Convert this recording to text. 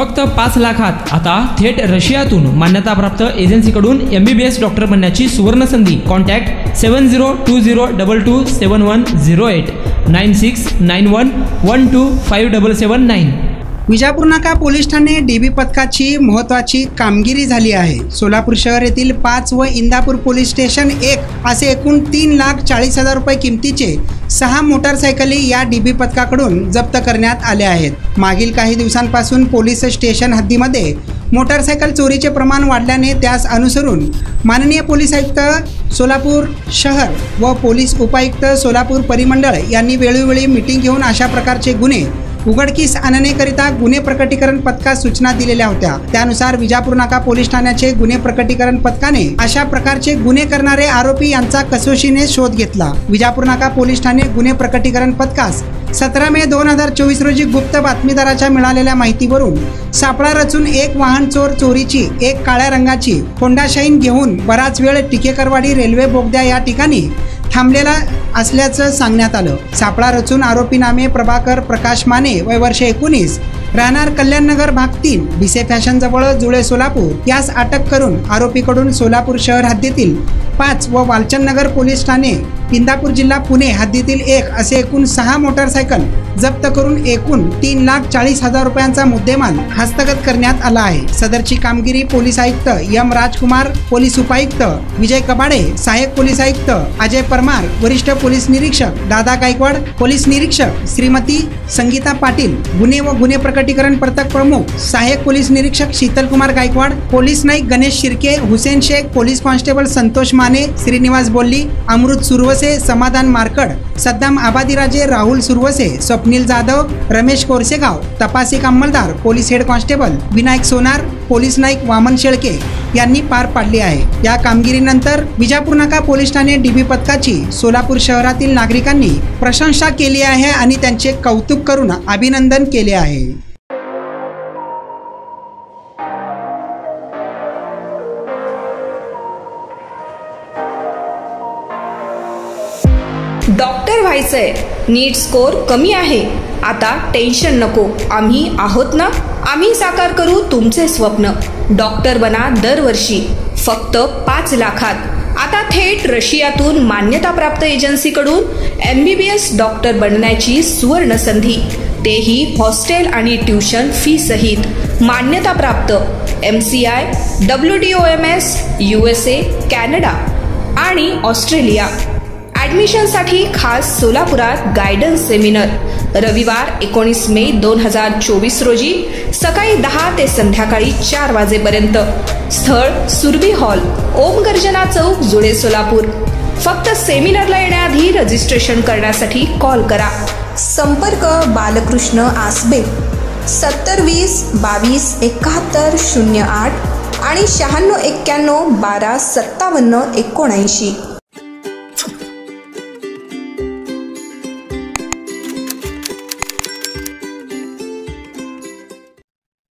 फक्त 5 लाखात आता थेट रशियातून मान्यताप्राप्त एजन्सीकडून MBBS डॉक्टर बनण्याची सुवर्ण संधी. कॉन्टॅक्ट 7020227108 9691125779. विजापूर नाका पोलीस ठाणे DB पथकाची महत्त्वाची कामगिरी झाली आहे. सोलापूर शहर येथील 5 व इंदापूर पोलीस स्टेशन 1 असे एकूण 3,40,000 रुपये किमतीचे 6 मोटारसायकली या DB पथकाकडून जप्त करण्यात आल्या आहेत. मागील काही दिवसांपासून पोलीस स्टेशन हद्दीमध्ये मोटारसायकल चोरीचे प्रमाण वाढल्याने त्यास अनुसरून माननीय पोलीस आयुक्त सोलापूर शहर व पोलीस उपायुक्त सोलापूर परिमंडळ यांनी वेळोवेळी मीटिंग घेऊन अशा प्रकारचे गुन्हे उघडकीस आणण्याकरिता गुन्हे प्रकटीकरण पथकास सूचना दिलेल्या होत्या. त्यानुसार विजापूर नाका पोलीस ठाण्याचे गुन्हे प्रकटीकरण पथकाने अशा प्रकारचे गुन्हे करणारे आरोपी यांचा कसोशीने शोध घेतला. विजापूर नाका पोलीस ठाणे गुन्हे प्रकटीकरण पथकास 17 मे 2024 रोजी गुप्त बातमीदाराच्या मिळालेल्या माहितीवरून सापळा रचून एक वाहन चोरीची एक काळ्या रंगाची होंडा शाईन घेऊन बराच वेळ टिकेकरवाडी रेल्वे बोगद्या या ठिकाणी थांबलेला असल्याचं सांगण्यात आलं. सापळा रचून आरोपी नामे प्रभाकर प्रकाश माने वय वर्ष 19 राहणार कल्याणनगर भाग 3 भिसे फॅशन जवळ जुळे सोलापूर यास अटक करून आरोपीकडून सोलापूर शहर हद्दीतील 5 व वालचंदनगर पोलीस ठाणे इंदापूर जिल्हा पुणे हद्दीतील 1 असे एकूण 6 मोटारसायकल जप्त करून एकूण 3,40,000 रुपयांचा मुद्देमाल हस्तगत करण्यात आला आहे. सदरची कामगिरी पोलीस आयुक्त M राजकुमार, पोलीस उपायुक्त विजय कबाडे, सहाय्यक पोलीस आयुक्त अजय परमार, वरिष्ठ पोलीस निरीक्षक दादा गायकवाड, पोलीस निरीक्षक श्रीमती संगीता पाटील, गुन्हे व गुन्हे प्रकटीकरण पथक प्रमुख सहाय्यक पोलीस निरीक्षक Sheetalkumar Gaikwad, police Naik Ganesh Shirke, Hussain Shaikh, police constable Santosh Mane, Shrinivas Bolli, Amrut Suravase, Samadhan Markad, Saddam Abadiraje, Rahul Suravase, Swapnil Jadhav, Ramesh Korsegaon, तपासिक अंमलदार police head constable Vinayak Sonar, police Naik Waman Shelke यांनी पार पाडली आहे. या कामगिरीनंतर विजापूर नाका पोलीस ठाणे DB पथकाची सोलापूर शहरातील नागरिकांनी प्रशंसा केली आहे आणि त्यांचे कौतुक करून अभिनंदन केले आहे. डॉक्टर व्हायचंय, नीट स्कोर कमी आहे, आता टेन्शन नको, आम्ही आहोत ना. आम्ही साकार करू तुमचे स्वप्न. डॉक्टर बना दरवर्षी फक्त 5 लाखात. आता थेट रशियातून मान्यताप्राप्त एजन्सीकडून MBBS डॉक्टर बनण्याची सुवर्ण संधी, तेही हॉस्टेल आणि ट्युशन फी सहित. मान्यताप्राप्त MCI, WDOMS, USA, कॅनडा आणि ऑस्ट्रेलिया. ॲडमिशनसाठी खास सोलापुरात गायडन्स सेमिनार रविवार 19 मे 2024 रोजी सकाळी 10 ते संध्याकाळी 4 वाजेपर्यंत. स्थळ सुरभी हॉल, ओम गर्जना चौक, जुळे सोलापूर. फक्त सेमिनारला येण्याआधी रजिस्ट्रेशन करण्यासाठी कॉल करा. संपर्क बालकृष्ण आसबे 7020227108 आणि 9691125779.